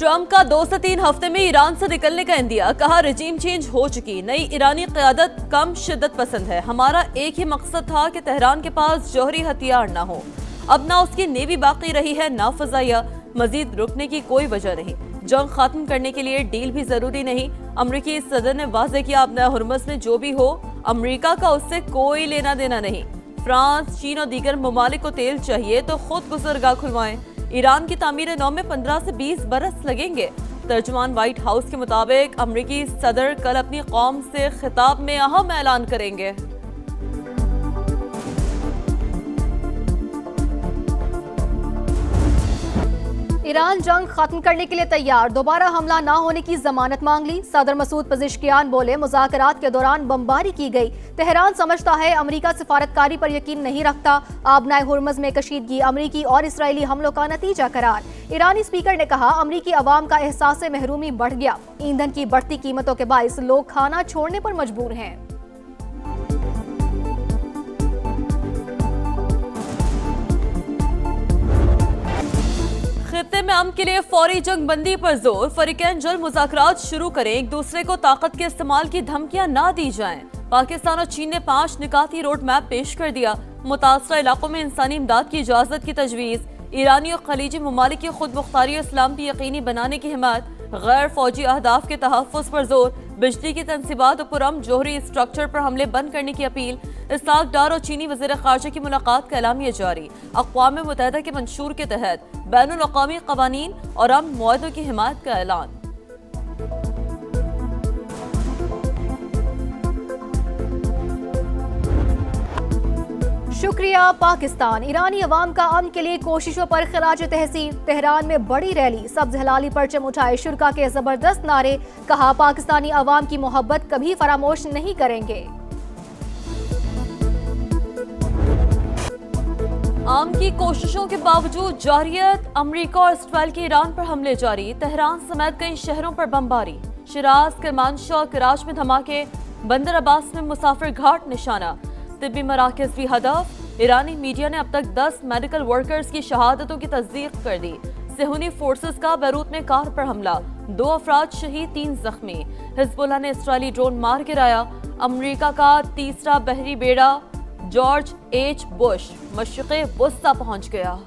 Trump का 2 से 3 हफ्ते में ईरान से निकलने का इंदिया, कहा रजीम चेंज हो चुकी, नई ईरानी क़यादत कम शिद्दत पसंद है, हमारा एक ही मकसद था कि तेहरान के पास जौहरी हथियार ना हो, अब ना उसकी नेवी बाकी रही है ना फजाइया, मजीद रुकने की कोई वजह नहीं, जंग खत्म करने के लिए डील भी जरूरी नहीं। अमरीकी सदर ने वाजे किया अपना हुर्मुज़ में जो भी हो अमरीका का उससे कोई लेना देना नहीं। फ्रांस, चीन और दीगर ममालिक को तेल चाहिए तो खुद गुजरगाह खुलवाएं। ईरान की तामीर नौ में 15 से 20 बरस लगेंगे। तर्जुमान व्हाइट हाउस के मुताबिक अमरीकी सदर कल अपनी कौम से खिताब में अहम ऐलान करेंगे। ईरान जंग खत्म करने के लिए तैयार, दोबारा हमला न होने की जमानत मांग ली। सदर मसूद पज़ेश्कियान बोले मुज़ाकरात के दौरान बमबारी की गई, तेहरान समझता है अमरीका सिफारतकारी पर यकीन नहीं रखता। आबनाए हुर्मुज़ में कशीदगी अमरीकी और इसराइली हमलों का नतीजा करार। ईरानी स्पीकर ने कहा अमरीकी अवाम का एहसास महरूमी बढ़ गया, ईंधन की बढ़ती कीमतों के बाइस लोग खाना छोड़ने पर मजबूर हैं। खित्ते में अमन के लिए फौरी जंग बंदी पर जोर, फरीकैन जल्द मुज़ाकरात शुरू करें, एक दूसरे को ताकत के इस्तेमाल की धमकियां ना दी जाएं। पाकिस्तान और चीन ने 5 निकाती रोड मैप पेश कर दिया, मुतासरा इलाकों में इंसानी इमदाद की इजाजत की तजवीज़। ईरानी और खलीजी ममालिक की खुद मुख्तारी इस्लाम की यकीनी बनाने की हिमायत, गैर फौजी अहदाफ के तहफ़्फ़ुज़ पर जोर, बिजली की तनसीबात और पुरअमन जोहरी स्ट्रक्चर पर हमले बंद करने की अपील। इस्हाक डार और चीनी वज़ीर ख़ारजा की मुलाकात का एलामिया जारी। अक़वाम मुत्तहिदा के मंशूर के तहत बैनुल अक़वामी क़वानीन और अमन मुआहदों की हिमायत का ऐलान। शुक्रिया पाकिस्तान, ईरानी अवाम का अमन के लिए कोशिशों पर खराज तहसीन। तेहरान में बड़ी रैली, सब्ज हलाली परचम उठाए, शुरा के जबरदस्त नारे, कहा पाकिस्तानी अवाम की मोहब्बत कभी फरामोश नहीं करेंगे। आम की कोशिशों के बावजूद जारियत, अमरीका और इसराइल के ईरान पर हमले जारी, तेहरान समेत कई शहरों पर बमबारी, शिराज, करमानशाह, कराच में धमाके, बंदर अब्बास में मुसाफिर घाट निशाना, तिब्बी मराकज़ भी हदफ। ईरानी मीडिया ने अब तक 10 मेडिकल वर्कर्स की शहादतों की तस्दीक कर दी। सेहूनी फोर्सेस का बैरूत में कार पर हमला, 2 अफराद शहीद, 3 जख्मी। हिजबुल्लाह ने इसराइली ड्रोन मार गिराया। अमरीका का तीसरा बहरी बेड़ा जॉर्ज एच बुश मशरिक़े वुस्ता पहुंच गया।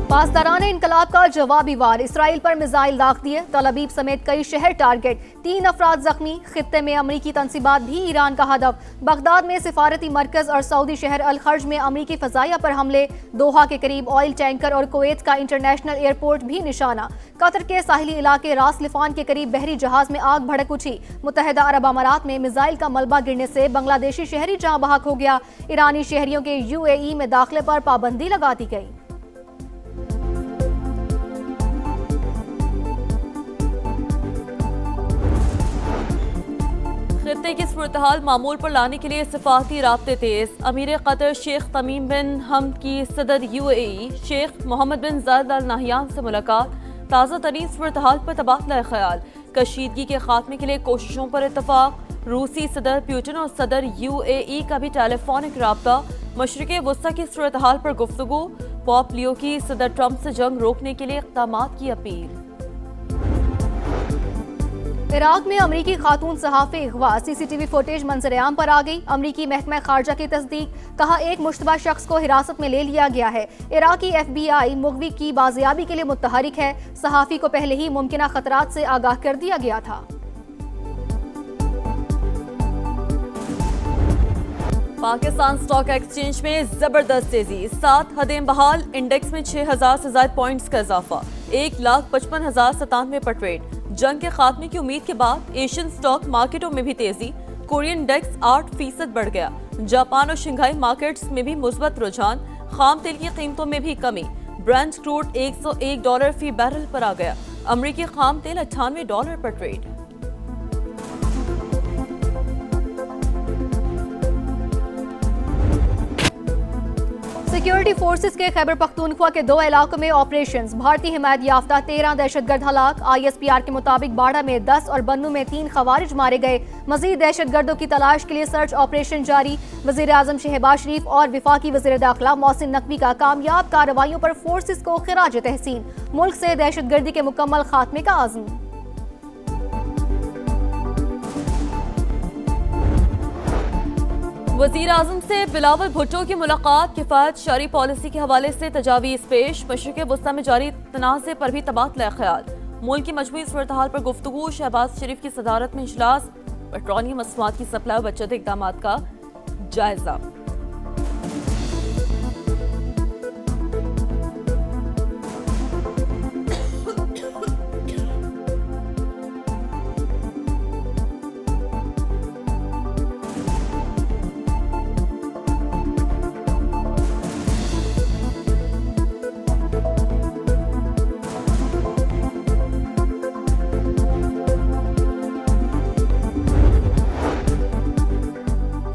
पासदारान इनकलाब का जवाबी वार, इसराइल पर मिसाइल दाग दिए, तल अबीब समेत कई शहर टारगेट, 3 अफराद जख्मी। खित्ते में अमरीकी तनसीबात भी ईरान का हदफ, बगदाद में सिफारती मरकज और सऊदी शहर अल-खर्ज में अमरीकी फजाइया पर हमले, दोहा के करीब ऑयल टैंकर और कुवैत का इंटरनेशनल एयरपोर्ट भी निशाना। कतर के साहिली इलाके रास लिफान के करीब बहरी जहाज में आग भड़क उठी। मुत्तहिदा अरब अमारात में मिसाइल का मलबा गिरने से बांग्लादेशी शहरी जहां बहक हो गया। ईरानी शहरियों के UAE में दाखिले पर पाबंदी लगा दी गई। खित्ते की सूरत-ए-हाल मामूल पर लाने के लिए सफारती राब्ते तेज। अमीर कतर शेख तमीम बिन हमद की सदर UAE शेख मोहम्मद बिन जायद अल नाहयान से मुलाकात, ताज़ा तरीन सूरत-ए-हाल पर तबादला ख्याल, कशीदगी के खात्मे के लिए कोशिशों पर इत्तफाक। रूसी सदर पुतिन और सदर UAE का भी टेलीफोनिक राब्ता, मशरिक़े वुस्ता की सूरत-ए-हाल पर गुफ्तगू। पोप लियो की सदर ट्रंप से जंग रोकने के लिए इक़दामात की अपील। इराक में अमरीकी खातून सहाफ़ी अगवा, CCTV फुटेज मंजर-ए-आम पर आ गई। अमरीकी महकमा खारजा की तस्दीक, कहा एक मुश्तबा शख्स को हिरासत में ले लिया गया है। इराकी FBI मुगवी की बाजियाबी के लिए मुतहरिक है। सहाफ़ी को पहले ही मुमकिना खतरात से आगाह कर दिया गया था। पाकिस्तान स्टॉक एक्सचेंज में जबरदस्त तेजी, 7 हदें बहाल, इंडेक्स में 6000 से ज्यादा पॉइंट्स का इजाफा, 1,55,097 पर ट्रेड। जंग के खात्मे की उम्मीद के बाद एशियन स्टॉक मार्केटों में भी तेजी, कोरियन इंडेक्स 8% बढ़ गया। जापान और शंघाई मार्केट्स में भी मुस्बत रुझान, खाम तेल की कीमतों में भी कमी, ब्रेंट क्रूड $101 फी बैरल पर आ गया। अमरीकी खाम तेल $98 पर ट्रेड। सिक्योरिटी फोर्सेस के खैबर पख्तूनख्वा के 2 इलाकों में ऑपरेशंस। भारतीय हिमायत याफ्ता 13 दहशतगर्द हलाक। ISPR के मुताबिक बाड़ा में 10 और बन्नू में 3 खवारिज मारे गए। मजीद दहशतगर्दों की तलाश के लिए सर्च ऑपरेशन जारी। वजीर आजम शहबाज शरीफ और विफाकी वजीर दाखिला मोहसिन नकवी का कामयाब कार्रवाइयों पर फोर्सेस को खिराज तहसीन। मुल्क से दहशतगर्दी के मुकम्मल खात्मे का आज़म। वजीर आजम से बिलावल भुट्टो की मुलाकात। किफायत शारी पॉलिसी के हवाले से तजावीज़ पेश। मशरिक़ वस्ता में जारी तनाज़े पर भी तबादला ख्याल। मुल्क की मजमूई सूरत-ए-हाल पर गुफ्तगू। शहबाज शरीफ की सदारत में इजलास। पेट्रोलियम मसनूआत की सप्लाई और बचत इक़दाम का जायजा।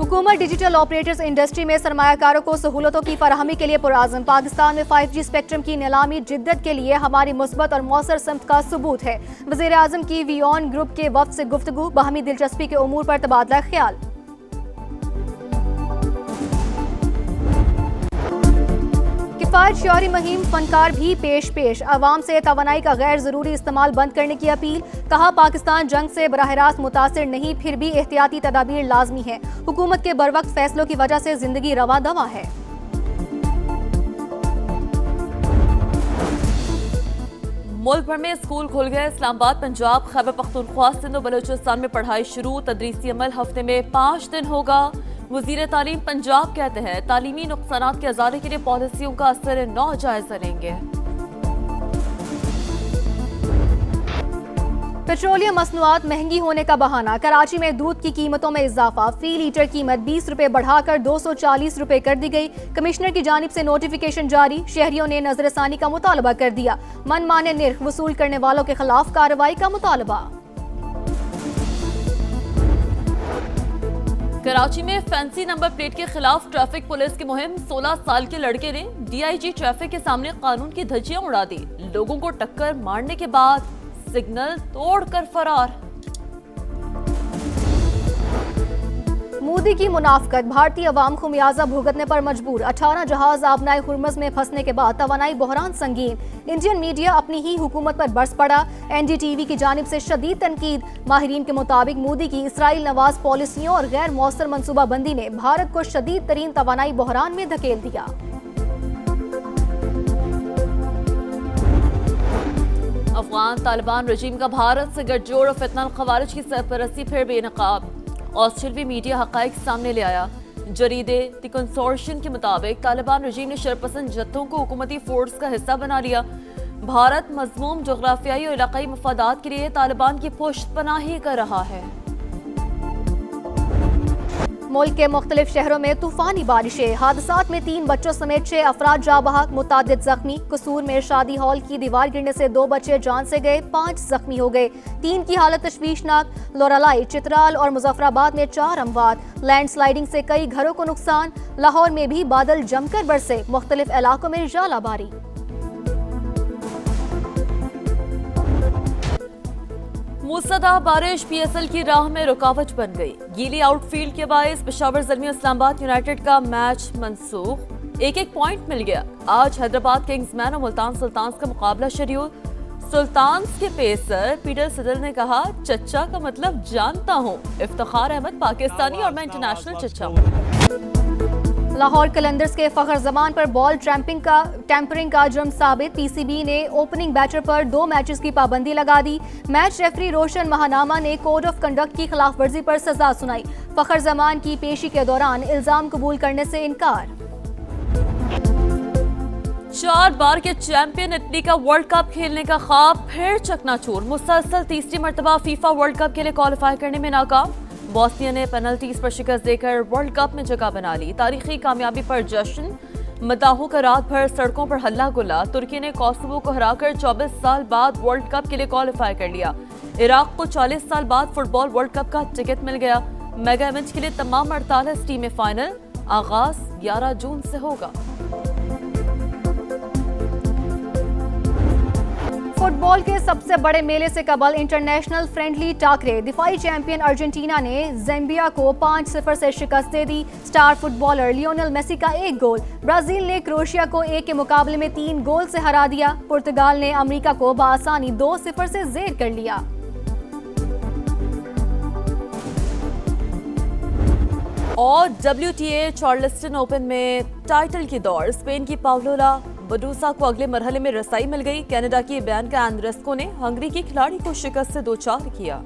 हुकूमत डिजिटल ऑपरेटर्स इंडस्ट्री में सरमायाकारों को सहूलतों की फराहमी के लिए पुरआज़म। पाकिस्तान में 5G स्पेक्ट्रम की नीलामी जिद्दत के लिए हमारी मुस्बत और मौसर समत का सबूत है। वज़ीर आज़म की वियॉन ग्रुप के वफ्द से गुफ्तगू। बाहमी दिलचस्पी के उमूर पर तबादला ख्याल। किफायत शहरी मुहिम फनकार भी पेश। अवाम से तवानाई का गैर जरूरी इस्तेमाल बंद करने की अपील। कहा पाकिस्तान जंग से बराह रास्त मुतासिर नहीं, फिर भी एहतियाती तदाबीर लाजमी है। हुकूमत के बरवक्त फैसलों की वजह से जिंदगी रवा दवा है। मुल्क भर में स्कूल खुल गए। इस्लामाबाद, पंजाब, खैबर पख्तूनख्वा, सिंध और बलूचिस्तान में पढ़ाई शुरू। तदरीसी अमल हफ्ते में 5 दिन होगा। वजीर तालीम पंजाब कहते हैं तालीमी नुकसानात के अजाले के लिए पॉलिसियों का असर नौ जायजा लेंगे। पेट्रोलियम मसनूआत महंगी होने का बहाना। कराची में दूध की कीमतों में इजाफा। फी लीटर कीमत 20 रुपए बढ़ाकर 240 रुपए कर दी गई। कमिश्नर की जानिब से नोटिफिकेशन जारी। शहरियों ने नजरसानी का मुतालबा कर दिया। मनमाने निर्ख वसूल करने वालों के खिलाफ कार्रवाई का मुतालबा। कराची में फैंसी नंबर प्लेट के खिलाफ ट्रैफिक पुलिस की मुहिम। 16 साल के लड़के ने DIG ट्रैफिक के सामने कानून की धज्जियां उड़ा दी। लोगों को टक्कर मारने के बाद सिग्नल तोड़कर फरार। मोदी की मुनाफकत। भारतीय अवाम खुमियाजा भुगतने पर मजबूर। 18 जहाज आबनाए हुर्मज में फंसने के बाद तवानाई बहरान संगीन। इंडियन मीडिया अपनी ही हुकूमत पर बरस पड़ा। NDTV की जानिब से शदीद तनकीद। माहिरीन के मुताबिक मोदी की इसराइल नवाज पॉलिसियों और गैर मौसर मनसूबाबंदी ने भारत को शदीद तरीन तवानाई बहरान में धकेल दिया। अफगान तालिबान रजीम का भारत से गठजोड़ और फितना खवारिज की सरपरस्ती फिर बेनकाब। ऑस्ट्रेलियाई मीडिया हकाइक सामने ले आया। जरीदे द कंसोर्शियम के मुताबिक तालिबान रजीम ने शरपसंद जत्थों को हुकूमती फोर्स का हिस्सा बना लिया। भारत मज़मूम जोग्राफियाई और इलाकाई मफादात के लिए तालिबान की पुश्त पनाही कर रहा है। मुल्क के मुख्तलिफ शहरों में तूफानी बारिशें। हादसात में 3 बच्चों समेत 6 अफराद जाँ बहक, मुतादिद जख्मी। कसूर में शादी हॉल की दीवार गिरने से 2 बच्चे जान से गए, 5 जख्मी हो गए। 3 की हालत तशवीशनाक। लोरालाई, चित्राल और मुजफ्फराबाद में 4 अमवात। लैंडस्लाइडिंग से कई घरों को नुकसान। लाहौर में भी बादल जमकर बरसे। मुख्तलिफ इलाकों में जालाबारी। मूसलाधार बारिश PSL की राह में रुकावट बन गई। गीली आउटफील्ड के बायस पेशावर ज़ल्मी इस्लामाबाद यूनाइटेड का मैच मंसूख। 1-1 पॉइंट मिल गया। आज हैदराबाद किंग्समैन और मुल्तान सुल्तान्स का मुकाबला शेड्यूल। सुल्तान्स के पेसर पीटर सिडल ने कहा चच्चा का मतलब जानता हूँ। इफ्तिखार अहमद पाकिस्तानी और मैं इंटरनेशनल चच्चा हूँ। लाहौर कलंदर्स के फखर जमान पर बॉल टैंपरिंग का जुर्म साबित। PCB ने ओपनिंग बैटर पर 2 मैचेस की पाबंदी लगा दी। मैच रेफरी रोशन महानामा ने कोड ऑफ कंडक्ट की खिलाफ वर्जी पर सजा सुनाई। फखर जमान की पेशी के दौरान इल्जाम कबूल करने से इनकार। 4 बार के चैंपियन इटली का वर्ल्ड कप खेलने का ख्वाब फिर चकनाचूर। मुसलसल तीसरी मर्तबा फीफा वर्ल्ड कप के लिए क्वालिफाई करने में नाकाम। बॉस्निया ने पेनल्टीज पर शिकस्त देकर वर्ल्ड कप में जगह बना ली। तारीखी कामयाबी पर जश्न। मदाहों का रात भर सड़कों पर हल्ला गुल्ला। तुर्की ने कोसोवो को हराकर 24 साल बाद वर्ल्ड कप के लिए क्वालिफाई कर लिया। इराक को 40 साल बाद फुटबॉल वर्ल्ड कप का टिकट मिल गया। मेगा इवेंट के लिए तमाम 48 टीमें फाइनल। आगाज 11 जून से होगा। फुटबॉल के सबसे बड़े मेले से कबल इंटरनेशनल फ्रेंडली टाकरे। दिफाई चैंपियन अर्जेंटीना ने ज़ाम्बिया को 5-0 से शिकस्त दे दी। स्टार फुटबॉलर लियोनेल मेसी का 1 गोल। ब्राजील ने क्रोएशिया को 1 के मुकाबले में 3 गोल से हरा दिया। पुर्तगाल ने अमेरिका को बआसानी 2-0 से जेर कर लिया। और WTA चार्ल्सटन ओपन में टाइटल की दौड़। स्पेन की पाउलोला बडूसा को अगले मरहले में रसाई मिल गई। कनाडा की बियांका एंड्रेस्को ने हंगरी की खिलाड़ी को शिकस्त से 2-4 किया।